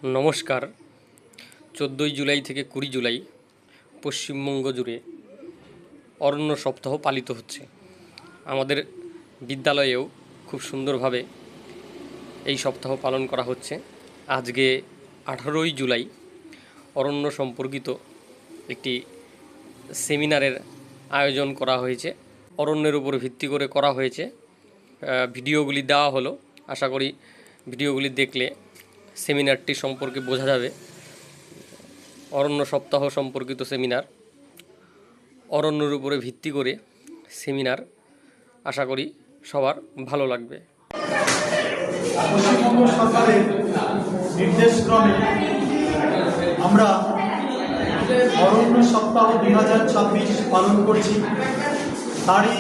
নমস্কার। 14ই জুলাই থেকে 20 জুলাই পশ্চিমবঙ্গ জুড়ে অরণ্য সপ্তাহ পালিত হচ্ছে। আমাদের বিদ্যালয়েও খুব সুন্দরভাবে এই সপ্তাহ পালন করা হচ্ছে। আজকে 18ই জুলাই অরণ্য সম্পর্কিত একটি সেমিনারের আয়োজন করা হয়েছে। অরণ্যের উপর ভিত্তি করে করা হয়েছে। ভিডিওগুলি দেওয়া হলো। আশা করি ভিডিওগুলি দেখলে সেমিনারটি সম্পর্কে বোঝা যাবে। অরণ্য সপ্তাহ সম্পর্কিত সেমিনার, অরণ্যের উপরে ভিত্তি করে সেমিনার। আশা করি সবার ভালো লাগবে। পশ্চিমবঙ্গ সরকারের নির্দেশক্রমে আমরা অরণ্য সপ্তাহ 2026 পালন করছি। তারই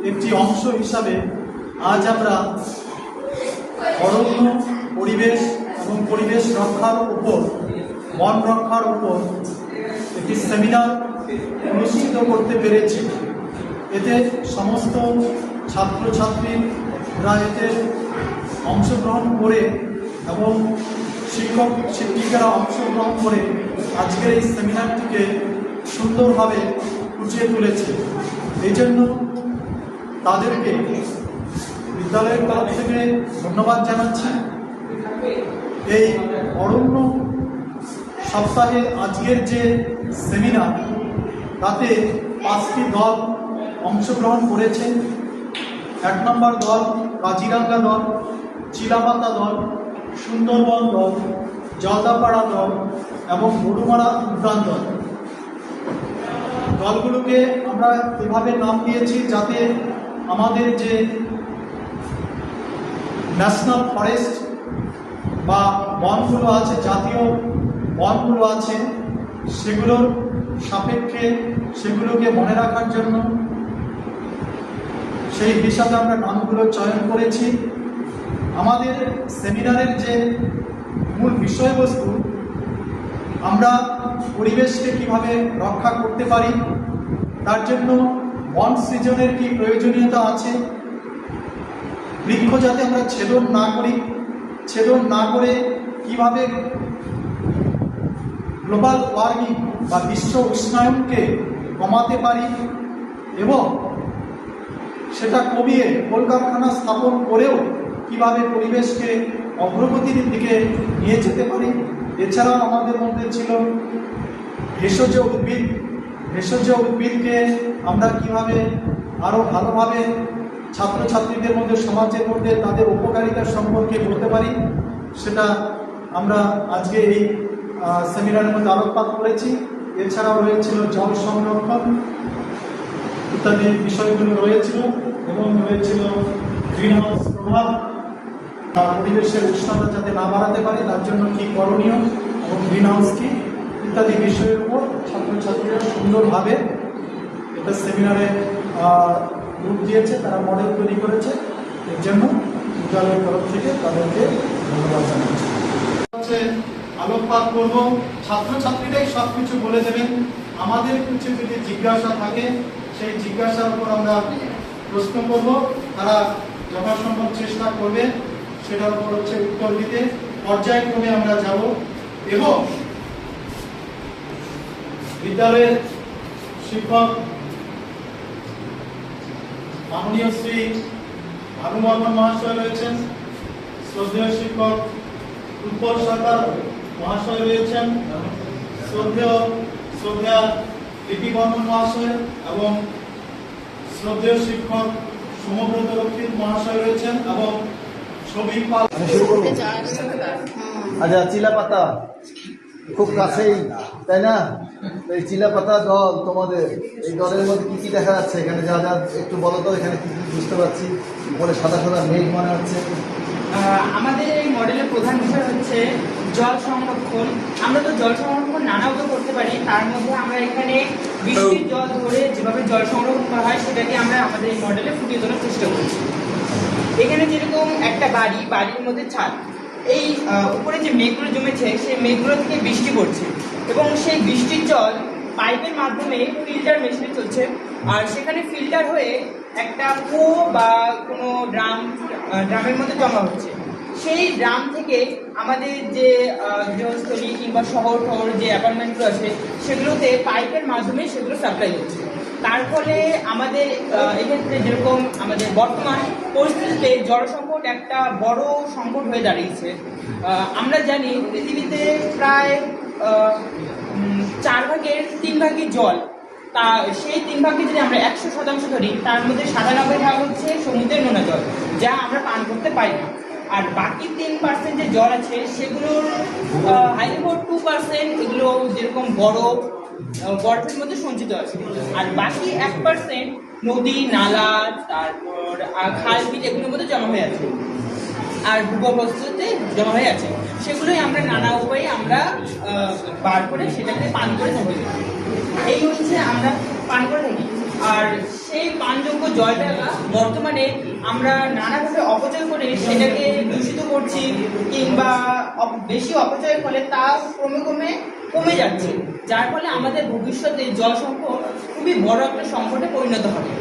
একটি অংশ হিসাবে আজ আমরা অরণ্য পরিবেশ এবং পরিবেশ রক্ষার উপর, বন রক্ষার উপর একটি সেমিনার অনুষ্ঠিত করতে পেরেছি। এতে সমস্ত ছাত্রছাত্রীরা এতে অংশগ্রহণ করে এবং শিক্ষক শিক্ষিকারা অংশগ্রহণ করে আজকের এই সেমিনারটিকে সুন্দরভাবে গুছিয়ে তুলেছে। এই জন্য তাদেরকে বিদ্যালয়ের তরফ থেকে ধন্যবাদ জানাচ্ছি। এই অরণ্য সপ্তাহে আজকের যে সেমিনার, তাতে 5টি দল অংশগ্রহণ করেছে। 1 নম্বর দল কাজিরাঙ্গা দল, চিলাপাতা দল, সুন্দরবন দল, জলদাপাড়া দল এবং গরুমারা উদ্যান দল। দলগুলোকে আমরা এভাবে নাম দিয়েছি যাতে আমাদের যে ন্যাশনাল ফরেস্ট বা বনগুলো আছে, জাতীয় বনগুলো আছে, সেগুলোর সাপেক্ষে সেগুলোকে মনে রাখার জন্য সেই হিসাবে আমরা নামগুলো চয়ন করেছি। আমাদের সেমিনারের যে মূল বিষয়বস্তু, আমরা পরিবেশকে কিভাবে রক্ষা করতে পারি, তার জন্য বন সৃজনের কি প্রয়োজনীয়তা আছে, বৃক্ষ যাতে আমরা ছেদন না করে কিভাবে গ্লোবাল ওয়ার্মিং বা বিশ্ব উষ্ণায়নকে কমাতে পারি এবং সেটা কমিয়ে কলকারখানা স্থাপন করেও কিভাবে পরিবেশকে অগ্রগতির দিকে নিয়ে যেতে পারি। এছাড়াও আমাদের মধ্যে ছিল ভেষজ উদ্ভিদকে আমরা কিভাবে আরও ভালোভাবে ছাত্রছাত্রীদের মধ্যে, সমাজের মধ্যে তাদের উপকারিতা সম্পর্কে বলতে পারি, সেটা আমরা আজকে এই সেমিনারের মধ্যে আলোকপাত করেছি। এছাড়াও রয়েছিল জল সংরক্ষণ ইত্যাদি বিষয়গুলো রয়েছিল এবং রয়েছিল গ্রিনহাউস প্রভাব, পরিবেশের উষ্ণতা যাতে না বাড়াতে পারে তার জন্য কী করণীয় এবং গ্রিনহাউস কী ইত্যাদি বিষয়ের উপর ছাত্রছাত্রীরা সুন্দরভাবে এটা সেমিনারে রূপ দিয়েছে, তারা মডেল তৈরি করেছে। এর জন্য বিদ্যালয়ের তরফ থেকে তাদেরকে ধন্যবাদ জানাচ্ছি। আলোকপাত করব, ছাত্রছাত্রীরাই সব কিছু বলে দেবেন। আমাদের কিছু যদি জিজ্ঞাসা থাকে সেই জিজ্ঞাসার উপর আমরা প্রশ্ন করব, তারা যথাসম্ভব চেষ্টা করবে সেটার উপর উত্তর দিতে। পর্যায়ক্রমে আমরা যাব এবং বিদ্যালয়ের শিক্ষক মাননীয় শ্রী ভানু বর্মন মহাশয় রয়েছেন, শ্রদ্ধেয় শিক্ষক উৎপল সরকার মহাশয় রয়েছেন, শ্রদ্ধেয়া লিপি বর্মন মহাশয় এবং শ্রদ্ধেয় শিক্ষক সমব্রত রক্ষিত মহাশয় রয়েছেন এবং ছবি পাল। আচ্ছা, চিলাপাতা খুব কাছেই, তাই না? এই চিলাপাতা দল, তোমাদের এই দলের মধ্যে কি কি দেখা যাচ্ছে এখানে? যা যা একটু বলো তো, এখানে কি কি বুঝতে পারছি? উপরে সাদা সাদা মেঘ মনে হচ্ছে। আমাদের এই মডেলের প্রধান বিষয় হচ্ছে জল সংরক্ষণ। আমরা তো জল সংরক্ষণ নানাভাবে করতে পারি, তার মধ্যে আমরা এখানে বৃষ্টির জল ধরে যেভাবে জল সংরক্ষণ করা হয় সেটাকে আমরা আমাদের এই মডেলে ফুটিয়ে তোলার চেষ্টা করছি। এখানে যেরকম একটা বাড়ির মধ্যে ছাদ, এই উপরে যে মেঘগুলো জমেছে সেই মেঘগুলো থেকে বৃষ্টি পড়ছে এবং সেই বৃষ্টির জল পাইপের মাধ্যমে ফিল্টার মেশিনে চলছে, আর সেখানে ফিল্টার হয়ে একটা কুয়ো বা কোনো ড্রামের মধ্যে জমা হচ্ছে। সেই ড্রাম থেকে আমাদের যে গৃহস্থলী কিংবা শহর যে অ্যাপার্টমেন্টগুলো আছে সেগুলোতে পাইপের মাধ্যমে সেগুলো সাপ্লাই হচ্ছে। তার ফলে আমাদের এক্ষেত্রে যেরকম আমাদের বর্তমান পরিস্থিতিতে জল সংকট একটা বড় সংকট হয়ে দাঁড়িয়েছে। আমরা জানি পৃথিবীতে প্রায় 4 ভাগের 3 ভাগই জল। তা সেই 3 ভাগকে যদি আমরা 100% ধরি, তার মধ্যে 97 ভাগ হচ্ছে সমুদ্রের নোনা জল, যা আমরা পান করতে পারি না। আর বাকি 3% যে জল আছে সেগুলোর হাইলি 2% এগুলো যেরকম বরফের মধ্যে সঞ্চিত আছে। আর বাকি 1% নদী নালা, তারপর খাল বিল এগুলোর মধ্যে জমা হয়ে আছে আর ভূগর্ভস্থতে জমা হয়ে আছে। সেগুলোই আমরা নানা উপায়ে আমরা বার করে সেটাকে পান করে থাকি। এই হচ্ছে আমরা পান করে থাকি। আর সেই পানযোগ্য জলটা বর্তমানে আমরা নানাভাবে অপচয় করে সেটাকে দূষিত করছি, কিংবা বেশি অপচয়ের ফলে তা ক্রমে কমে যাচ্ছে, যার ফলে আমাদের ভবিষ্যতে জল সংকট খুবই বড় একটা সংকটে পরিণত হবে।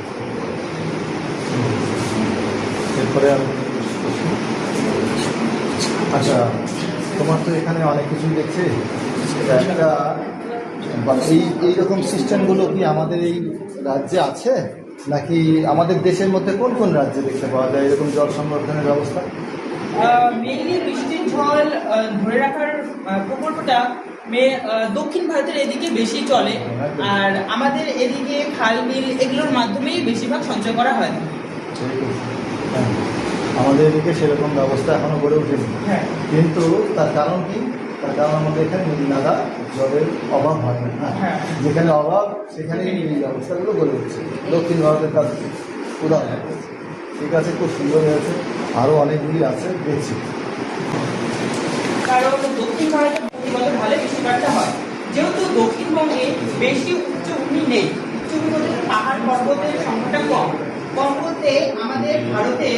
এরপরে আচ্ছা, তোমার তো এখানে অনেক কিছুই দেখছে, একটা এইরকম সিস্টেমগুলো কি আমাদের এই রাজ্যে আছে, নাকি আমাদের দেশের মধ্যে কোন কোন রাজ্যে দেখতে পাওয়া যায় এরকম জল সংরক্ষণের ব্যবস্থা? মেইনলি বৃষ্টির জল ধরে রাখার প্রকল্পটা দক্ষিণ ভারতের এদিকে বেশি চলে, আর আমাদের এদিকে খাল বিল এগুলোর মাধ্যমেই বেশিরভাগ সঞ্চয় করা হয়। আমাদের এদিকে সেরকম ব্যবস্থা এখনো গড়ে ওঠেনি, কিন্তু তার কারণ কি? তার কারণ আমাদের এখানে নদী নালা জলের অভাব হয় না। যেখানে অভাব সেখানে এই ব্যবস্থাগুলো গড়ে উঠছে। দক্ষিণ ভারতের কাছে উদাহরণ, ঠিক আছে, খুব সুন্দর হয়েছে, আরও অনেকগুলি আছে, দেখছি। কারণ দক্ষিণ ভারতে প্রতি ভালো বৃষ্টিপাতটা হয়, যেহেতু দক্ষিণবঙ্গে বেশি উচ্চভূমি নেই, উচ্চভূমি বলতে পাহাড় পর্বতের সংখ্যাটা কম বলতে আমাদের ভারতে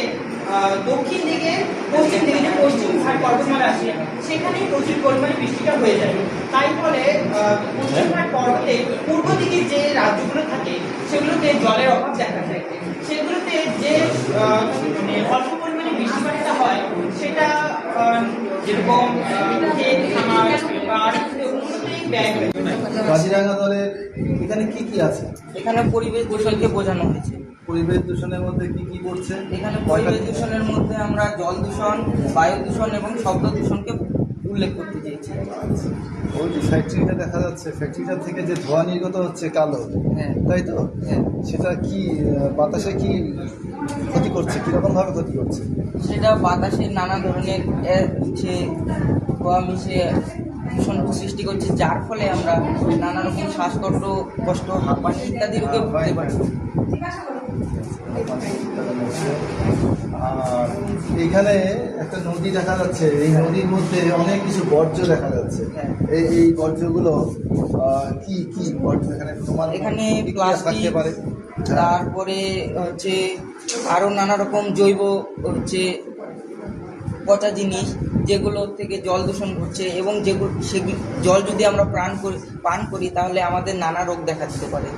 দক্ষিণ দিকে পশ্চিম দিকে যে পশ্চিম ঘাট পর্বতমালা আছে সেখানেই প্রচুর পরিমাণে বৃষ্টিটা হয়ে যায়। তাই ফলে পশ্চিম ঘাট পর্বতে পূর্ব দিকে যে রাজ্যগুলো থাকে সেগুলোতে জলের অভাব দেখা যায়। সেগুলোতে যে অল্প পরিমাণে বৃষ্টিপাতটা হয় সেটা যেরকম ক্ষেত খামার বা উন্নতিই ব্যয় হয়ে যায়। কাজিরাঙ্গা দলের এখানে কি কি আছে? এখানে পরিবেশ দূষণকে বোঝানো হয়েছে। পরিবেশ দূষণের মধ্যে কি কি করছে? এখানে পরিবেশ দূষণের মধ্যে আমরা জল দূষণ, বায়ু দূষণ এবং শব্দ দূষণকে উল্লেখ করতে চেয়েছি। ওই যে ফ্যাক্টরিটা দেখা যাচ্ছে, ফ্যাক্টরিটা থেকে যে ধোঁয়া নির্গত হচ্ছে কালো, হ্যাঁ, তাই তো? হ্যাঁ। সেটা কি বাতাসে কি ক্ষতি করছে? কীরকমভাবে ক্ষতি করছে? সেটা বাতাসে নানা ধরনের হচ্ছে ধোঁয়া মিশে দূষণ সৃষ্টি করছে, যার ফলে আমরা নানা রকম শ্বাসকষ্ট, হাঁপানি ইত্যাদি রোগে ভুগতে পারি। আর এইখানে একটা নদী দেখা যাচ্ছে, এই নদীর মধ্যে অনেক কিছু বর্জ্য দেখা যাচ্ছে। এই বর্জ্যগুলো কি কি বর্জ্য এখানে? তোমার এখানে কি কি প্লাস্টিক, থাকতে পারে? তারপরে হচ্ছে আরও নানা রকম জৈব হচ্ছে পচা জিনিস, যেগুলো থেকে জল দূষণ ঘটছে, এবং সেগুলো জল যদি আমরা পান করি তাহলে আমাদের নানা রোগ দেখা দিতে পারে।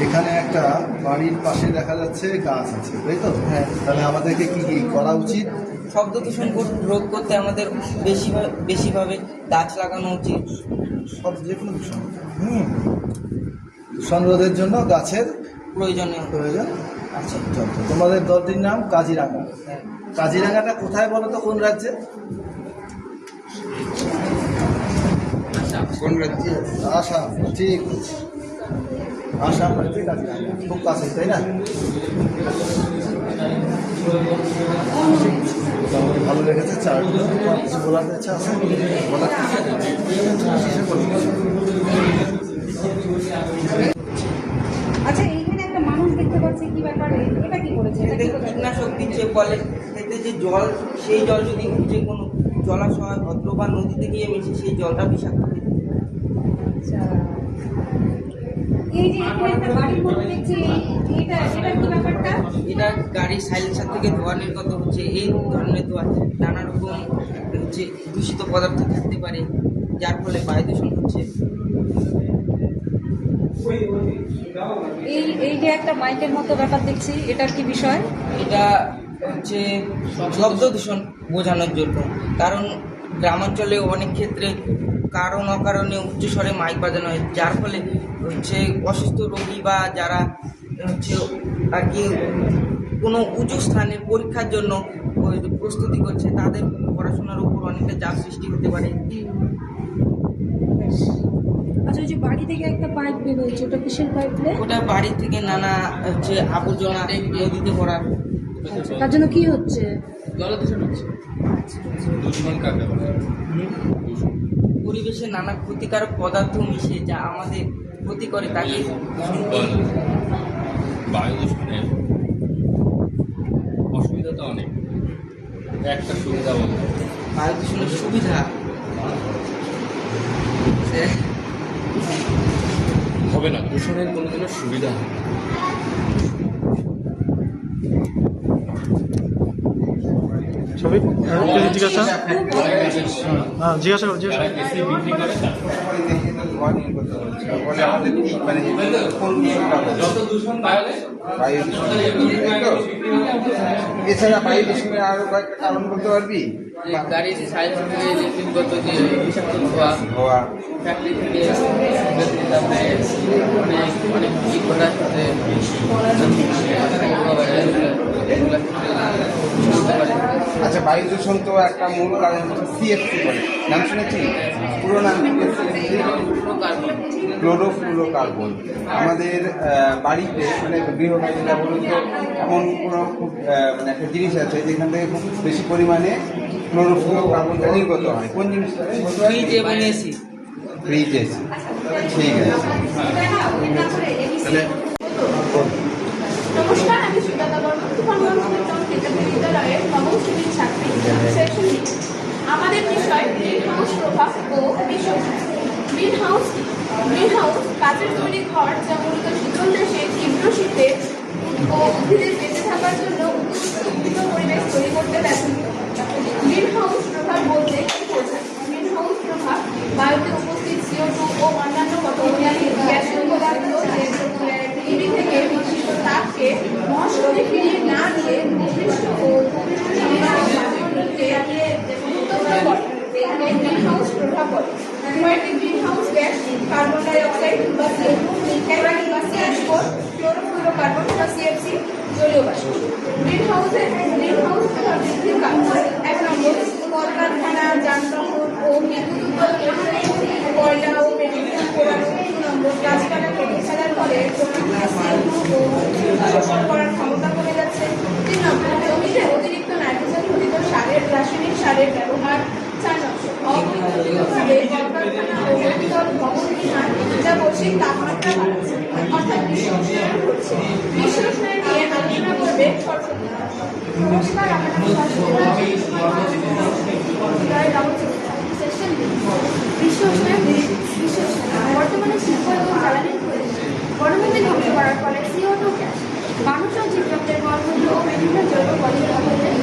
এখানে একটা বাড়ির পাশে দেখা যাচ্ছে গাছ আছে, তাই তো? হ্যাঁ। তাহলে আমাদেরকে কি কি করা উচিত? শব্দ দূষণ রোধ করতে আমাদের বেশিভাবে গাছ লাগানো উচিত। সব যে কোনো দূষণ দূষণ রোধের জন্য গাছের প্রয়োজন আচ্ছা, তোমাদের দলটির নাম কাজিরাঙ্গা। কাজিরাঙ্গাটা কোথায় বলো তো, কোন রাজ্যে? কোন রাজ্যে? আসাম, ঠিক। আসাম রাজ্যে কাজিরাঙ্গা, খুব কাছে, তাই না? মোটামুটি ভালো লেগেছে। চারগুলো কিছু বলার ইচ্ছা আছে? আচ্ছা, এইখানে একটা মানুষ দেখতে পাচ্ছি, কি ব্যাপার? এটা কি করেছে? এতে কীটনাশক দিচ্ছে, ফলে এতে যে জল, সেই জল যদি যে কোনো জলাশয়, হ্রদ বা নদীতে গিয়ে মিশে সেই জলটা বিষাক্ত হয়ে যায়। আচ্ছা, এই যে এখানে একটা গাড়ির মধ্যে দেখছি, এটা কি ব্যাপারটা? এটা গাড়ির সাইলেন্সার থেকে ধোঁয়া নির্গত হচ্ছে। এই ধরনের ধোঁয়া নানা রকম হচ্ছে দূষিত পদার্থ থাকতে পারে, যার ফলে বায়ু দূষণ হচ্ছে। এই এই যে একটা মাইকের মতো ব্যাপার দেখছি, এটার কি বিষয়? এটা হচ্ছে শব্দ দূষণ বোঝানোর জন্য, কারণ গ্রামাঞ্চলে অনেক ক্ষেত্রে কারণ অকারণে উচ্চস্বরে মাইক বাজানো হয়, যার ফলে হচ্ছে অসুস্থ রোগী বা যারা হচ্ছে আর কি কোনো উঁচু স্থানে পরীক্ষার জন্য ওই প্রস্তুতি করছে তাদের পড়াশোনার উপর অনেকটা চাপ সৃষ্টি হতে পারে। আচ্ছা, ওই যে বাড়ি থেকে একটা পাইপ বের হয়েছে, ওটা কিসের পাইপ? ওটা বাড়ি থেকে নানা হচ্ছে আবর্জনা নদীতে পড়ার তার জন্য কি হচ্ছে? জলদূষণ হচ্ছে। পরিবেশে নানা ক্ষতিকারক পদার্থ মিশে যা আমাদের ক্ষতি করে তাকে বায়ু দূষণের অসুবিধা তো অনেক, একটা সুবিধা বলতে বায়ু দূষণের সুবিধা হবে না, দূষণের কোনো দিনও সুবিধা হবে না। সবই জিজ্ঞাসা জিজ্ঞাসা করো যারা এসি বিক্রি করে যত দূষণ বাড়বে এছাড়া বায়ু দূষণের আরো কয়েকটা কারণ বলতে পারবি? গাড়ির সাইড থেকে ইলেকট্রিকগত যে বিষাক্ত ধোঁয়া, হওয়া, ফ্যাক্টরি থেকে তারপরে অনেক অনেক ই প্রোডাক্ট হতে আচ্ছা, বায়ু দূষণ তো একটা মূল কারণ হচ্ছে সিএফসি বলে, নাম শুনেছি? পুরো নাম ক্লোরোফ্লুরোকার্বন। আমাদের বাড়িতে মানে গৃহকার্যে বলুন তো এমন কোনো খুব মানে একটা জিনিস আছে যেখান থেকে খুব বেশি পরিমাণে ক্লোরোফ্লুরোকার্বনটা নির্গত হয়। কোন জিনিসটা? ফ্রিজ এবং এসি। ফ্রিজ এসি, ঠিক আছে। তাহলে নমস্কার, আমি সুজাতা বর্মা, তুফানগঞ্জ বিদ্যালয়ের নবম শ্রেণীর ছাত্রী। Section B. আমাদের বিষয় গ্রিন হাউস প্রভাব ও বিষয়। গ্রিন হাউস কাচের তৈরি ঘর যা মূলত শীতল দেশে তীব্র শীতে ও উদ্ভিদের বেঁচে থাকার জন্য উপযুক্ত পরিবেশ তৈরি করতে ব্যবহৃত। গ্রিন হাউস প্রভাব বলতে কি বোঝায়? গ্রিন হাউস প্রভাব বায়ুতে উপস্থিত CO2 ও অন্যান্য গ্যাসীয় পদার্থ পৃথিবী থেকে বিশিষ্ট তাপকে মহাশূন্যে ফিরিয়ে না দিয়ে নির্দিষ্ট ও গ্রিন হাউস প্রভাব বলে। কয়েকটি green house gas carbon die oxide বা CO2, মিথেন বা CH4, ক্লোরোফ্লুরোকার্বন বা CFC, জলীয় বাষ্প। গ্রিন হাউস প্রভাব বৃদ্ধির কারণ: 1 নম্বর, কলকারখানা, যানবাহন ও বিদ্যুৎ উৎপাদনের কয়লা ও পেট্রোলিয়াম পোড়ানো। 2 নম্বর, গাছপালা কেটে ফেলার ফলে CO2 ও শোষণ করার ক্ষমতা কমে যাচ্ছে। 3 নম্বর, জমিতে অতিরিক্ত নাইট্রোজেন ঘটিত রাসায়নিক সারের ব্যবহার। 4 নম্বর, অপ্রতিরোধভাবে কলকারখানা ও বহুতল ভবন নির্মাণ যা বৈশ্বিক তাপমাত্রা বাড়াচ্ছে, অর্থাৎ বিশ্ব উষ্ণায়ন ঘটছে। বিশ্ব উষ্ণায়ন নিয়ে আলোচনা করবে সরস্বতী। নমস্কার, আমার নাম বিশ্ব উষ্ণায়ন। বর্তমানে শিল্প এবং জ্বালানির প্রয়োজন বনভূমি ধ্বংস করার ফলে CO2 গ্যাস মানুষ ও জীবজন্তুর মলমূত্র ও বিভিন্ন জৈব পদার্থের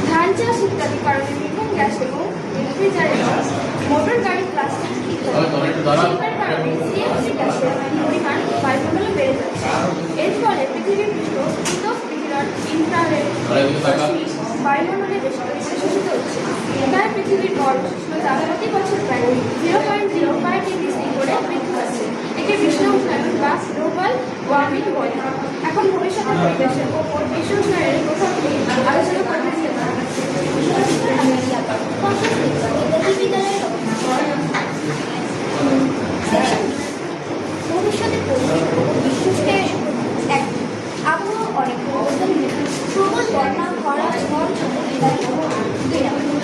ধান চাষ ইত্যাদি কারণে মিথেন গ্যাস এবং রেফ্রিজারেটর, মোটর গাড়ি, প্লাস্টিক শিল্পের কারণে CFC গ্যাসের পরিমাণ বায়ুমণ্ডলে বেড়ে যাচ্ছে। এর ফলে পৃথিবীর পৃষ্ঠ শীতক বিকিরণ ইনফ্রারেড বায়ুমণ্ডলে বেশি পরিমাণে শোষিত হচ্ছে। তাই পৃথিবীর গড় উষ্ণতা প্রতি বছর প্রায় 0.05 ডিগ্রি সি করে বৃদ্ধি পাচ্ছে। একে বিশ্ব উষ্ণায়ন বা গ্লোবাল ওয়ার্মিং বলে। এখন ভবিষ্যতে পরিবেশের ওপর বিশ্ব উষ্ণায়নের প্রভাব নিয়ে আলোচনা করতে ভবিষ্যতে আবহাওয়া অনেক পরিবর্তন হয়েছে। প্রবল বন্যা, খরা, ঝড়,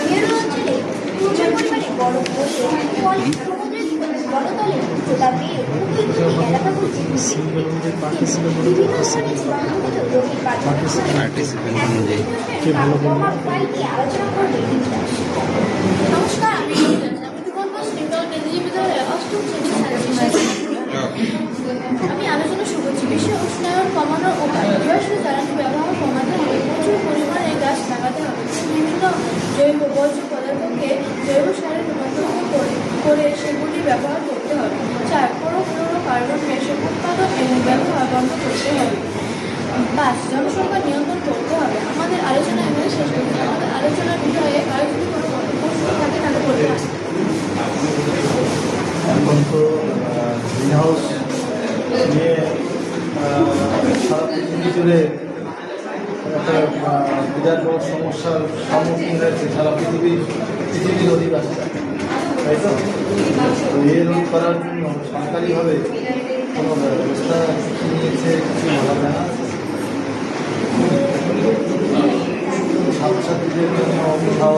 মেরু অঞ্চলে প্রচুর পরিমাণে বরফ পড়ছে, ফলে সমুদ্রের জলতলের উচ্চতা বেড়ে উপকূল এলাকাগুলো বিভিন্ন ধরনের প্রভাব নিয়ে আলোচনা করবে। নমস্কার, আমি তুফানগঞ্জ কেন্দ্রীয় বিদ্যালয়ের অষ্টম শ্রেণীর আমি আলোচনা শুরু করছি। বিশ্ব উষ্ণায়ন কমানোর উপায়: জীবাশ্ম জ্বালানি ব্যবহার কমাতে হবে, প্রচুর পরিমাণে গাছ লাগাতে হবে, বিভিন্ন জৈব বর্জ্য পদার্থকে জৈব সারে রূপান্তরিত করে সেগুলি ব্যবহার করতে হবে। 4 ক্লোরোফ্লুরোকার্বন গ্যাসের উৎপাদন এবং সমস্যার সম্মুখীন হয়েছে সারা পৃথিবীর অধিবাসীরা, তাই তো? তো এর রোধ করার জন্য সরকারিভাবে কোনো ব্যবস্থা নিয়েছে কিছু বলা যায় না। ছাত্রছাত্রীদের জন্য কোথাও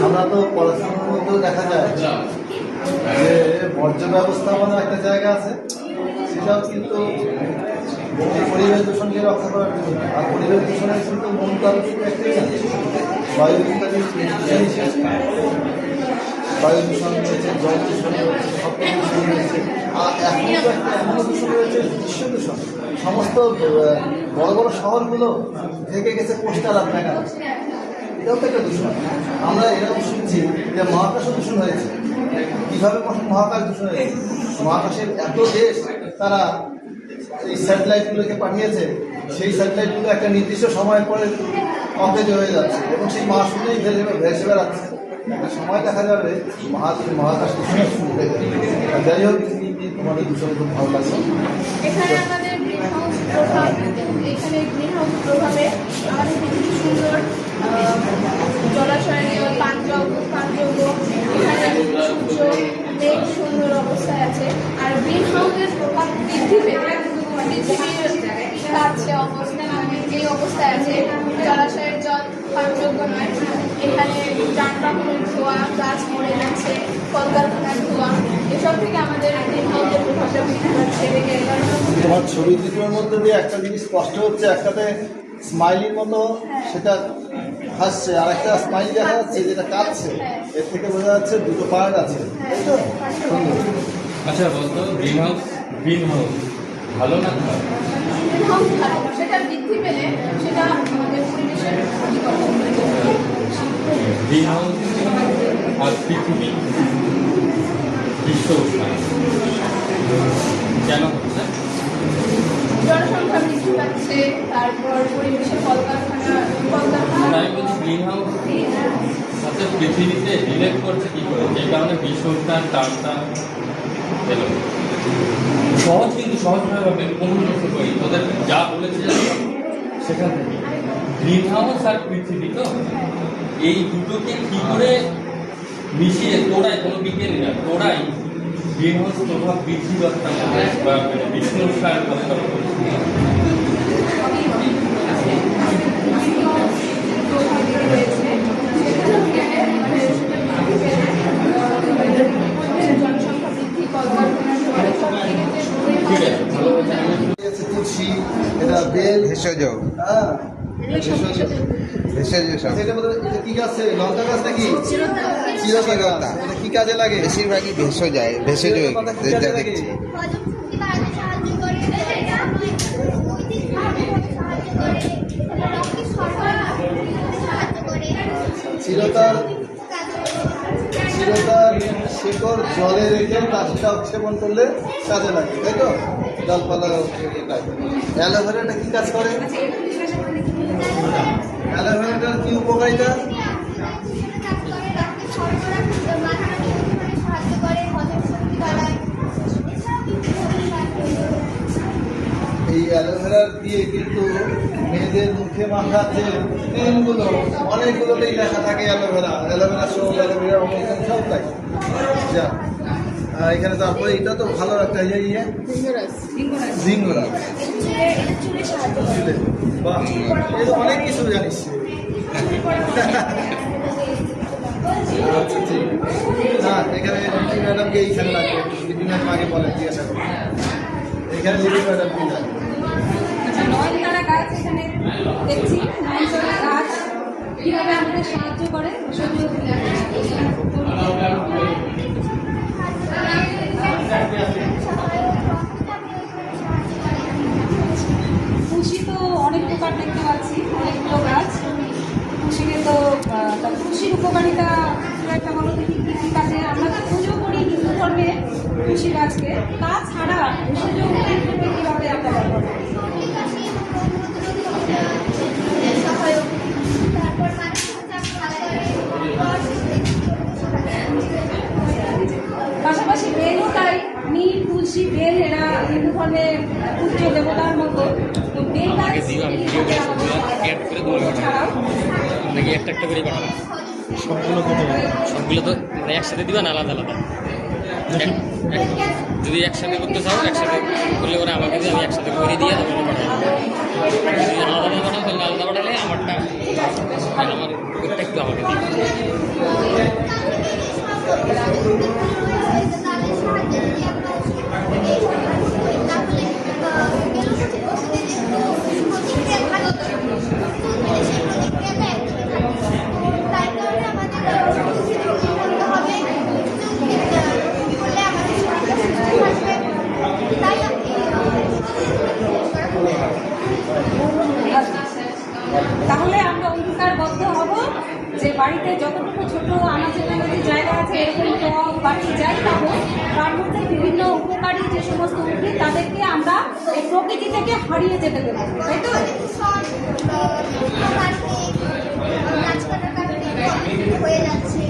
আমরা তো পড়াশোনার মধ্যেও দেখা যায় যে বর্জ্য ব্যবস্থাপনা একটা জায়গা আছে, সেটাও কিন্তু পরিবেশ দূষণকে রক্ষা করার জন্য। আর পরিবেশ দূষণের কিন্তু মূল কারণ শুধু একটাই না, বায়ু ইত্যাদি বায়ু দূষণ রয়েছে, জল দূষণ রয়েছে, শব্দ দূষণ রয়েছে, আর এখনও দূষণ রয়েছে দৃশ্য দূষণ। সমস্ত বড় বড় শহরগুলো থেকে গেছে পোস্টার আর ব্যানার, এটাও তো একটা দূষণ। আমরা এরকম শুনছি যে মহাকাশ দূষণ হয়েছে। কীভাবে মহাকাশ দূষণ হয়েছে? মহাকাশের এত দেশ তারা এই স্যাটেলাইটগুলোকে পাঠিয়েছে, সেই স্যাটেলাইটগুলো একটা নির্দিষ্ট সময় পরে অকেজ হয়ে যাচ্ছে এবং সেই মহাশূন্যেই ভেসে বেড়াচ্ছে। একটা সময় দেখা যাবে মহাকাশ দূষণের শুরু হয়ে যাবে। যাই হোক, তোমাদের দূষণ খুব ভালো লাগছে। এখানে আমাদের গ্রিন হাউস প্রভাব, এখানে গ্রিন হাউস প্রভাবে আমাদের পৃথিবী সুন্দর, জলাশয় পানযোগ্য, এখানে সূর্য মেঘ সুন্দর অবস্থায় আছে। আর গ্রিন হাউসের প্রভাব বৃদ্ধি পেলে পৃথিবীর কাছে অবস্থা এই অবস্থায় আছে, জলাশয়ের জল পানযোগ্য নয়। এখানে যানবাহনের ধোঁয়া, গাছ মরে যাচ্ছে, কলকারখানার ধোঁয়া, এসব থেকে আমাদের গ্রিন হাউসের প্রভাবটা বৃদ্ধি পাচ্ছে। তোমার ছবি দুটোর মধ্যে দিয়ে একটা জিনিস স্পষ্ট হচ্ছে, একটাতে স্মাইলির মতো সেটা হাসছে, আর একটা স্মাইল দেখা যাচ্ছে যেটা কাঁদছে। এর থেকে বোঝা যাচ্ছে দুটো পার্ট আছে, তাই তো? সুন্দর। আচ্ছা বলতো, গ্রিন হাউস ভালো না খারাপ? গ্রিন হাউস ভালো, সেটা বৃদ্ধি পেলে সেটা আমাদের পরিবেশের ক্ষতিকর হবে। গ্রিন হাউস আর পৃথিবী বিশ্ব উষ্ণায়ন কেন হচ্ছে? জনসংখ্যা বৃদ্ধি পাচ্ছে, তারপর পরিবেশের কলকারখানা আমি বলছি গ্রিন হাউস সাথে পৃথিবীতে রিলেট করছে কি করে, যে কারণে বিশ্ব উষ্ণায়ন টার্মটা এলো। সহজ, কিন্তু সহজভাবে অনুভূত করি তোদের যা বলেছে সেখান থেকে। গ্রিন হাউস আর পৃথিবী, তো এই দুটোকে কি করে মিশিয়ে তোরাই, কোনো বিজ্ঞানীরা তোরাই গ্রিন হাউস প্রভাব বৃদ্ধি করতে বা বিশ্ব উষ্ণায়ন করতে জনসংখ্যা বৃদ্ধি, কলকারখানার ধোঁয়া, সব থেকে ঠিক আছে, ভালো কথা। তুলসী, এটা বেল, ভেষজ হ্যাঁ ভেষজ সব এটা কি গাছ? লঙ্কা গাছ নাকি? চিরতা গাছ। এটা কি কাজে লাগে? বেশিরভাগই ভেষজ যা দেখছি। হজম শক্তি বাড়াতে সাহায্য করে, এটা বৈদিক সাহায্য করে, রক্তের সরবরাহ সাহায্য করে। চিরতার শিকড় জলে রেখে কাশিটা সেবন করলে কাজে লাগে, তাই তো? ডালপালা। অ্যালোভেরাটা কি কাজ করে? অ্যালোভেরাটার কি উপকারিতা? কাজ করে, রক্তের সরবরাহ বাড়ানো সাহায্য করে, হজম শক্তি বাড়ায়। এছাড়াও এই অ্যালোভেরা দিয়ে কিন্তু মেয়েদের মুখে মাখা যে ক্রিমগুলো, অনেকগুলোতেই লেখা থাকে অ্যালোভেরা সব, অ্যালোভেরা অমুক সব থাকে। যা এখানে তারপরে এটা তো ভালো একটা জিঙ্গরাজ। বাহ, এই তো অনেক কিছু জানিস। আচ্ছা, ঠিক। না, এখানে লিপি ম্যাডামকে এইখানে লাগবে, লিপি ম্যাডাম আগে বলেন, জিজ্ঞাসা করুন। এখানে লিপি ম্যাডাম কি লাগবে? আচ্ছা, নয়নতারা গাছ এখানে দেখছি। নয়নতারা গাছ কীভাবে আমাদের সাহায্য করে? তুলসী তো অনেক প্রকার দেখতে পাচ্ছি, অনেকগুলো গাছ। তুলসীকে তো তুলসীর উপকারিতা একটা বলো দেখি কী কী কাজে? আমরা তো পুজো করি হিন্দু ধর্মে তুলসী গাছকে, তাছাড়া ভেষজ উদ্ভিদ কীভাবে আমরা ব্যবহার করি? সহায়ক, তারপর মানসিক চাপ পাশাপাশি বেলও তাই, নীল, তুলসী, বেল এরা হিন্দু ধর্মে পূজ্য দেবতার মতো। তো বেল গাছ একটা একটা করে পাঠাবো। সবগুলো কত টাকা? সবগুলো তো মানে একসাথে দিবা না আলাদা আলাদা? যদি একসাথে করতে চাও একসাথে করলে ওরা আমাকে দিয়ে আমি একসাথে করে দিয়ে তারপরে পাঠাই দেবো। আর যদি আলাদা আলাদা পাঠাও তাহলে আলাদা পাঠালে আমারটা আমার করতে একটু আমাকে দিই। তাহলে আমরা অঙ্গীকারবদ্ধ হব যে বাড়িতে যতটুকু ছোট আনাচের মধ্যে জায়গা আছে এরকম টব বাড়ি যাই পাবো তার মধ্যে বিভিন্ন উপকারী যে সমস্ত উদ্ভিদ তাদেরকে আমরা এই প্রকৃতি থেকে হারিয়ে যেতে দেবো, তাই তো? হয়ে যাচ্ছে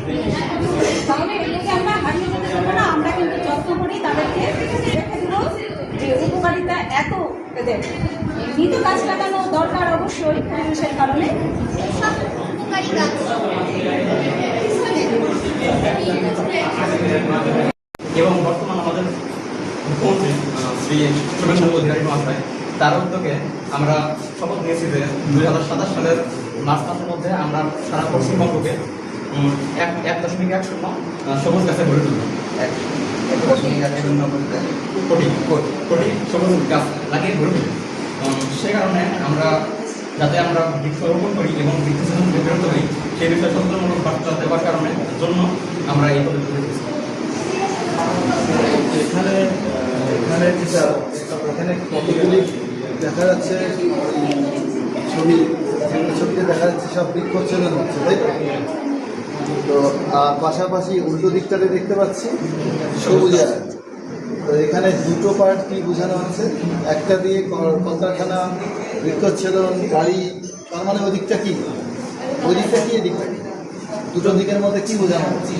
তাহলে এগুলোকে আমরা হারিয়ে যেতে দেবো না, আমরা কিন্তু যত্ন করি তাদেরকে রেখে দেবো যে উপকারিতা এত এদের। মৃত গাছ লাগানো দরকার অবশ্যই পরিবেশের কারণে। সব উপকারী গাছ এবং বর্তমান আমাদের মুখ্যমন্ত্রী শ্রী শুভেন্দু অধিকারী মহাশয় তার উদ্যোগে আমরা শপথ নিয়েছি যে 2027 সালের মার্চ মাসের মধ্যে আমরা সারা পশ্চিমবঙ্গকে 1.10 সবুজ গাছে গড়ে তুলব। 1.10 কোটি সবুজ গাছ লাগিয়ে গড়ে তুলব। সে কারণে আমরা যাতে আমরা বৃক্ষরোপণ করি এবং বৃক্ষছেদন বিরত হই সেই বিষয়ে সচেতনমূলক বার্তা দেওয়ার কারণে জন্য আমরা এই পদক্ষেপ নিয়েছি। এখানে এখানে যেটা এখানে কতগুলি দেখা যাচ্ছে ছবি, ছবিতে দেখা যাচ্ছে সব বৃক্ষচ্ছেদন হচ্ছে, তাই তো? তো আর পাশাপাশি উল্টো দিকটাতে দেখতে পাচ্ছি সবুজায়ন। তো এখানে দুটো পার্ট কি বোঝানো হচ্ছে, একটা দিয়ে কলকারখানা, বৃক্ষচ্ছেদন, গাড়ি, তার মানে ওই দিকটা কি, ওই দিকটা কি, এই দিকটা কি, দুটো দিকের মধ্যে কি বোঝানো হচ্ছে?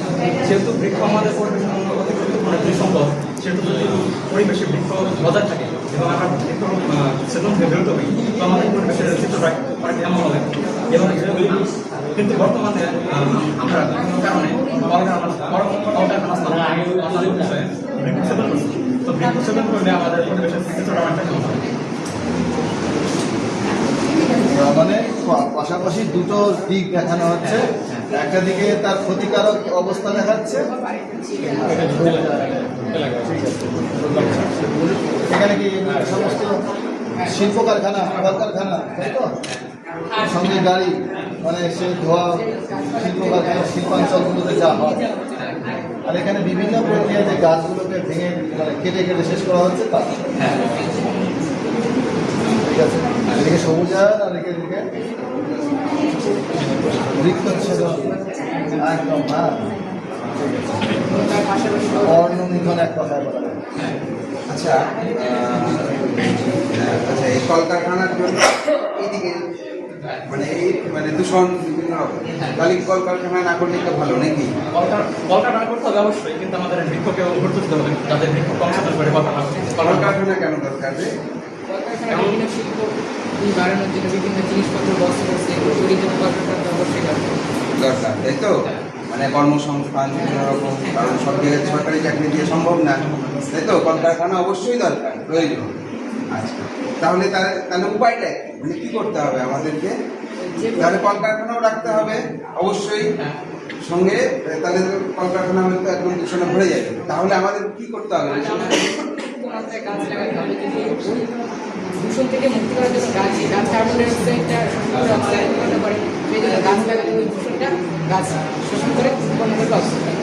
যেহেতু বৃক্ষ আমাদের পরিবেশের জন্য অতি গুরুত্বপূর্ণ একটি সম্পদ, সেহেতু যদি পরিবেশে বৃক্ষ বজায় থাকে এবং আমরা বৃক্ষ সেদন থেকে বিরত হই তো আমাদের পরিবেশের চিত্রটা অনেক এমন হবে। এবং কিন্তু বর্তমানে আমরা বিভিন্ন কারণে বৃক্ষ সেদন করছি। তো বৃক্ষ সেদন করলে আমাদের পরিবেশের চিত্রটা অনেকটা কম হবে। মানে পাশাপাশি দুটো দিক দেখানো হচ্ছে, একটা দিকে তার ক্ষতিকারক অবস্থা দেখাচ্ছে, এখানে কি সমস্ত শিল্প কারখানা, কলকারখানা, তাই তো? সঙ্গে গাড়ি, মানে সে ধোয়া শিল্প কারখানা, শিল্পাঞ্চলগুলোতে যা হয়, আর এখানে বিভিন্ন প্রক্রিয়া যে গাছগুলোকে ভেঙে মানে কেটে কেটে শেষ করা হচ্ছে তা। ঠিক আছে, এদিকে সবুজায়ন আর এদিকে বৃক্ষচ্ছেদন, একদম। হ্যাঁ, অর্ণনিধন এক কথায় বলা যায়। আচ্ছা আচ্ছা, এই কলকারখানার জন্য এইদিকে মানে দূষণ বিভিন্ন রকম, তাহলে কলকারখানা না করলে তো ভালো নাকি? কলকারখানা করতে হবে অবশ্যই, কিন্তু আমাদের বৃক্ষকেও গুরুত্ব দিতে হবে, যাদের বৃক্ষ কম সেদন করে কলকারখানা কেন দরকার? বিভিন্ন শিল্প বাড়ানোর জন্য বিভিন্ন জিনিসপত্র বস্ত্র তৈরির জন্য কলকারখানা অবশ্যই দরকার, তাই তো? মানে কর্মসংস্থান বিভিন্ন রকম, কারণ সব জায়গায় সরকারি চাকরি দিয়ে সম্ভব না, তাই তো? কলকারখানা অবশ্যই দরকার, প্রয়োজন। আচ্ছা, তাহলে তাহলে উপায়টা কি? মানে কী করতে হবে আমাদেরকে? তাহলে কলকারখানাও রাখতে হবে অবশ্যই সঙ্গে, তাহলে কলকারখানা হয়তো একদম দূষণে ভরে যাবে, তাহলে আমাদের কী করতে হবে? গাছ লাগাতে হবে। দূষণ থেকে মুক্তি করার জন্য গাছ কার্বন ডাইঅক্সাইডটা অক্সাইড করে, সেই জন্য গাছ লাগালে ওই দূষণটা গাছ শোষণ করে উৎপন্ন করবে অক্সিজেন।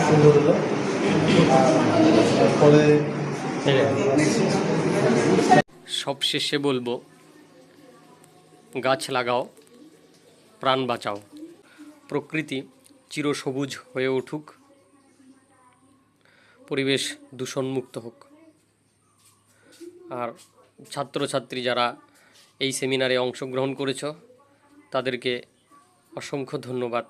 সুন্দর হলো। ফলে সবশেষে বলবো, গাছ লাগাও, প্রাণ বাঁচাও, প্রকৃতি চিরসবুজ হয়ে উঠুক, পরিবেশ দূষণমুক্ত হোক। আর ছাত্রছাত্রী যারা এই সেমিনারে অংশগ্রহণ করেছ তাদেরকে অসংখ্য ধন্যবাদ।